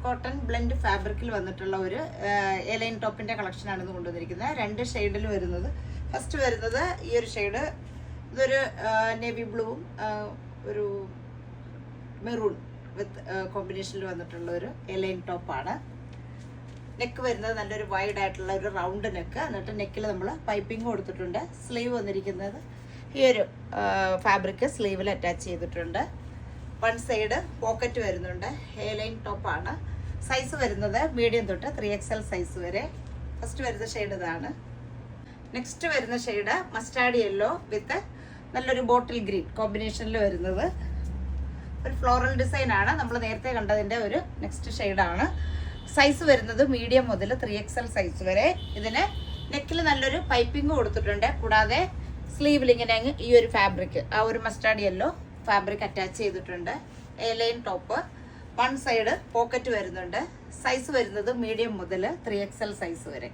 Cotton blend ഫാബ്രിക്കിൽ വന്നിട്ടുള്ള ഒരു എലൈൻ ടോപ്പിന്റെ കളക്ഷനാണ് ഇന്ന് കൊണ്ടുവന്നിരിക്കുന്നത്. 2 ഷെയ്ഡിൽ വരുന്നത്. ഫസ്റ്റ് വരുന്നത് ഈ ഒരു ഷെയ്ഡ്, ഇതൊരു നേവി ബ്ലൂവും ഒരു മെറൂൺ വിത്ത് കോമ്പിനേഷനിൽ വന്നിട്ടുള്ള ഒരു എലൈൻ ടോപ്പാണ്. നെക്ക് വരുന്നത് നല്ലൊരു വൈഡ് ആയിട്ടുള്ള ഒരു റൗണ്ട് നെക്ക്. എന്നിട്ട് നെക്കിൽ നമ്മൾ പൈപ്പിംഗ് കൊടുത്തിട്ടുണ്ട്. സ്ലീവ് വന്നിരിക്കുന്നത് ഈ ഒരു ഫാബ്രിക് സ്ലീവിൽ അറ്റാച്ച് ചെയ്തിട്ടുണ്ട്. 1 സൈഡ് പോക്കറ്റ് വരുന്നുണ്ട്. എലൈൻ ടോപ്പാണ്. സൈസ് വരുന്നത് മീഡിയം തൊട്ട് 3XL സൈസ് വരെ. ഫസ്റ്റ് വരുന്ന ഷെയ്ഡ് ഇതാണ്. നെക്സ്റ്റ് വരുന്ന ഷെയ്ഡ് മസ്റ്റാർഡ് യെല്ലോ വിത്ത് നല്ലൊരു ബോട്ടിൽ ഗ്രീൻ കോമ്പിനേഷനിൽ വരുന്നത്. ഒരു ഫ്ലോറൽ ഡിസൈൻ ആണ്. നമ്മൾ നേരത്തെ കണ്ടതിൻ്റെ ഒരു നെക്സ്റ്റ് ഷെയ്ഡാണ്. സൈസ് വരുന്നത് മീഡിയം മുതൽ 3XL സൈസ് വരെ. ഇതിന് നെക്കിൽ നല്ലൊരു പൈപ്പിംഗ് കൊടുത്തിട്ടുണ്ട്. കൂടാതെ സ്ലീവിൽ ഇങ്ങനെ ഈ ഒരു ഫാബ്രിക്, ആ ഒരു മസ്റ്റാർഡ് യെല്ലോ ഫാബ്രിക് അറ്റാച്ച് ചെയ്തിട്ടുണ്ട്. A-line top. 1 സൈഡ് പോക്കറ്റ് വരുന്നുണ്ട്. സൈസ് വരുന്നത് മീഡിയം മുതൽ 3XL സൈസ് വരെ.